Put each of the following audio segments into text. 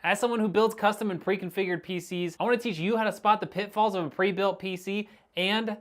As someone who builds custom and pre-configured PCs, I want to teach you how to spot the pitfalls of a pre-built PC and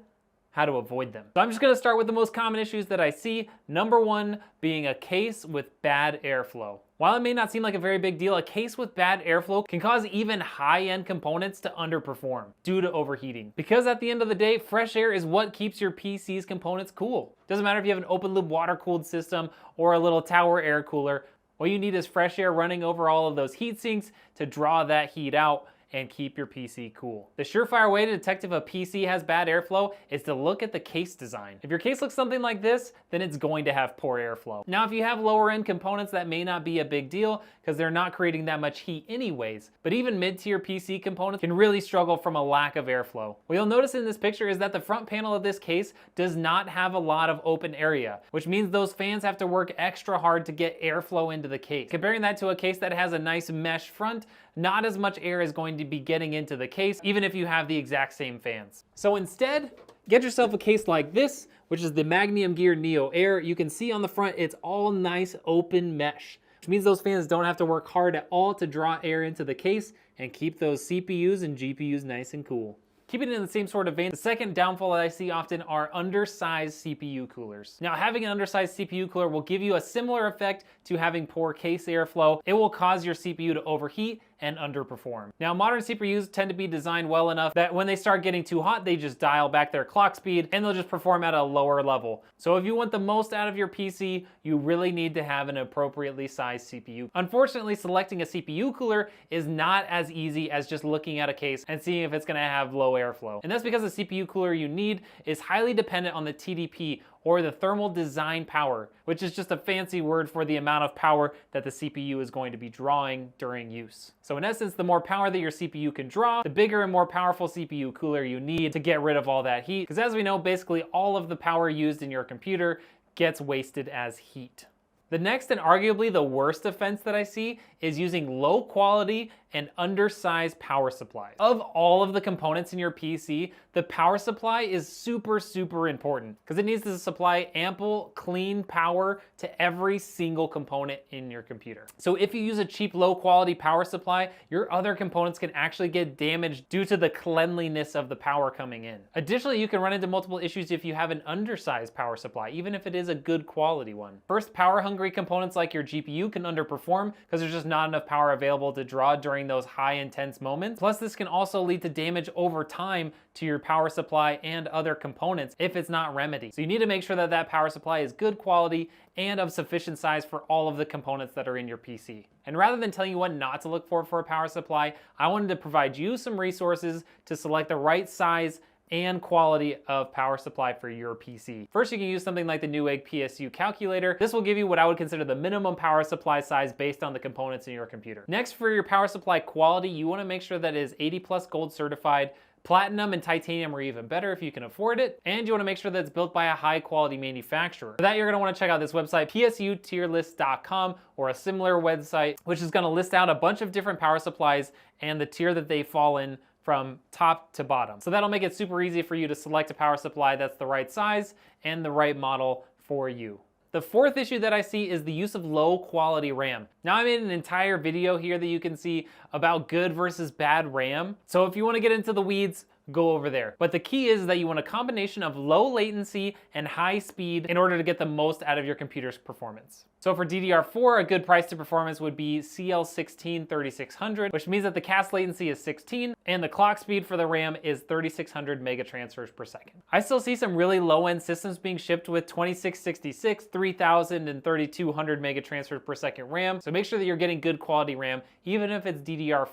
how to avoid them. So I'm just gonna start with the most common issues that I see. Number one being a case with bad airflow. While it may not seem like a very big deal, a case with bad airflow can cause even high-end components to underperform due to overheating. Because at the end of the day, fresh air is what keeps your PC's components cool. Doesn't matter if you have an open loop water-cooled system or a little tower air cooler. All you need is fresh air running over all of those heat sinks to draw that heat out and keep your PC cool. The surefire way to detect if a PC has bad airflow is to look at the case design. If your case looks something like this, then it's going to have poor airflow. Now, if you have lower end components, that may not be a big deal because they're not creating that much heat anyways. But even mid-tier PC components can really struggle from a lack of airflow. What you'll notice in this picture is that the front panel of this case does not have a lot of open area, which means those fans have to work extra hard to get airflow into the case. Comparing that to a case that has a nice mesh front, not as much air is going to be getting into the case, even if you have the exact same fans. So instead, get yourself a case like this, which is the Magnum Gear Neo Air. You can see on the front, it's all nice open mesh, which means those fans don't have to work hard at all to draw air into the case and keep those CPUs and GPUs nice and cool. Keeping it in the same sort of vein, the second downfall that I see often are undersized CPU coolers. Now, having an undersized CPU cooler will give you a similar effect to having poor case airflow. It will cause your CPU to overheat and underperform. Now, modern CPUs tend to be designed well enough that when they start getting too hot, they just dial back their clock speed and they'll just perform at a lower level. So if you want the most out of your PC, you really need to have an appropriately sized CPU. Unfortunately, selecting a CPU cooler is not as easy as just looking at a case and seeing if it's gonna have low airflow. And that's because the CPU cooler you need is highly dependent on the TDP, or the thermal design power, which is just a fancy word for the amount of power that the CPU is going to be drawing during use. So in essence, the more power that your CPU can draw, the bigger and more powerful CPU cooler you need to get rid of all that heat. Because as we know, basically all of the power used in your computer gets wasted as heat. The next and arguably the worst offense that I see is using low quality and undersized power supplies. Of all of the components in your PC, the power supply is super important because it needs to supply ample, clean power to every single component in your computer. So if you use a cheap, low quality power supply, your other components can actually get damaged due to the cleanliness of the power coming in. Additionally, you can run into multiple issues if you have an undersized power supply, even if it is a good quality one. First, power hungry components like your GPU can underperform because there's just not enough power available to draw during those high intense moments. Plus, this can also lead to damage over time to your power supply and other components if it's not remedied. So you need to make sure that that power supply is good quality and of sufficient size for all of the components that are in your PC. And rather than telling you what not to look for a power supply, I wanted to provide you some resources to select the right size and quality of power supply for your PC. First, you can use something like the Newegg PSU calculator. This will give you what I would consider the minimum power supply size based on the components in your computer. Next, for your power supply quality, you wanna make sure that it is 80+ gold certified. Platinum and titanium are even better if you can afford it. And you wanna make sure that it's built by a high quality manufacturer. For that, you're gonna wanna check out this website, psutierlist.com, or a similar website, which is gonna list out a bunch of different power supplies and the tier that they fall in from top to bottom. So that'll make it super easy for you to select a power supply that's the right size and the right model for you. The fourth issue that I see is the use of low quality RAM. Now, I made an entire video here that you can see about good versus bad RAM. So if you want to get into the weeds, go over there. But the key is that you want a combination of low latency and high speed in order to get the most out of your computer's performance. So for DDR4, a good price to performance would be CL16 3600, which means that the CAS latency is 16 and the clock speed for the RAM is 3600 megatransfers per second. I still see some really low-end systems being shipped with 2666, 3000, and 3200 megatransfers per second RAM, so make sure that you're getting good quality RAM, even if it's DDR4.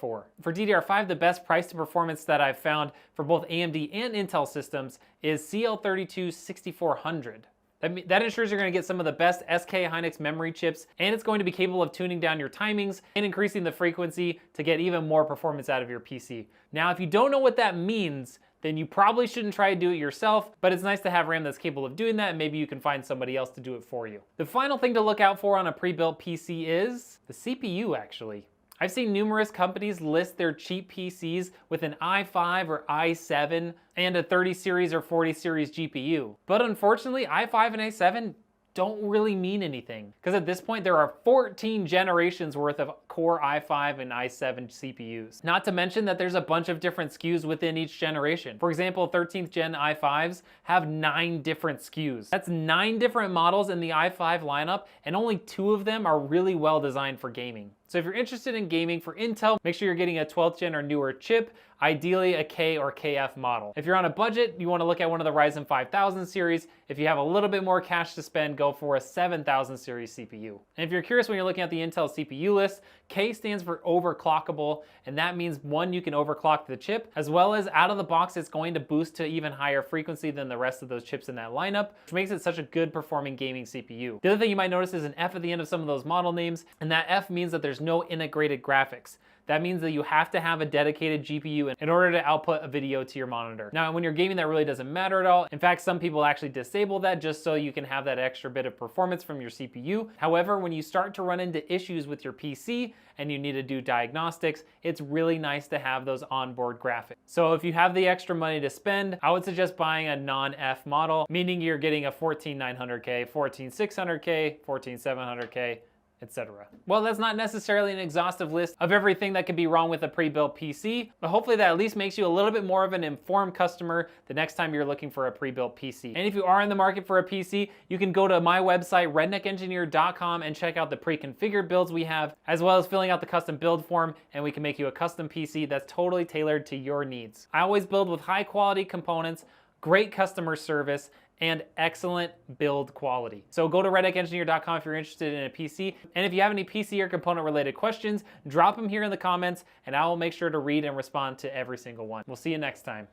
For DDR5, the best price to performance that I've found for both AMD and Intel systems is CL32 6400. That ensures you're going to get some of the best SK Hynix memory chips, and it's going to be capable of tuning down your timings and increasing the frequency to get even more performance out of your PC. Now, if you don't know what that means, then you probably shouldn't try to do it yourself, but it's nice to have RAM that's capable of doing that, and maybe you can find somebody else to do it for you. The final thing to look out for on a pre-built PC is the CPU, actually. I've seen numerous companies list their cheap PCs with an i5 or i7 and a 30 series or 40 series GPU. But unfortunately, i5 and i7 don't really mean anything, because at this point there are 14 generations worth of Core i5 and i7 CPUs. Not to mention that there's a bunch of different SKUs within each generation. For example, 13th gen i5s have 9 different SKUs. That's 9 different models in the i5 lineup, and only 2 of them are really well designed for gaming. So if you're interested in gaming for Intel, make sure you're getting a 12th gen or newer chip, ideally a K or KF model. If you're on a budget, you want to look at one of the Ryzen 5000 series. If you have a little bit more cash to spend, go for a 7000 series CPU. And if you're curious when you're looking at the Intel CPU list, K stands for overclockable, and that means one, you can overclock the chip, as well as out of the box, it's going to boost to even higher frequency than the rest of those chips in that lineup, which makes it such a good performing gaming CPU. The other thing you might notice is an F at the end of some of those model names, and that F means that there's no integrated graphics. That means that you have to have a dedicated GPU in order to output a video to your monitor. Now, when you're gaming, that really doesn't matter at all. In fact, some people actually disable that just so you can have that extra bit of performance from your CPU. However, when you start to run into issues with your PC and you need to do diagnostics, it's really nice to have those onboard graphics. So if you have the extra money to spend, I would suggest buying a non-F model, meaning you're getting a 14900K, 14600K, 14700K, etc. Well, that's not necessarily an exhaustive list of everything that could be wrong with a pre-built PC, but hopefully that at least makes you a little bit more of an informed customer the next time you're looking for a pre-built PC. And if you are in the market for a PC, you can go to my website, redneckengineer.com, and check out the pre-configured builds we have, as well as filling out the custom build form, and we can make you a custom PC that's totally tailored to your needs. I always build with high quality components, great customer service, and excellent build quality. So go to redneckengineer.com if you're interested in a PC. And if you have any PC or component related questions, drop them here in the comments and I will make sure to read and respond to every single one. We'll see you next time.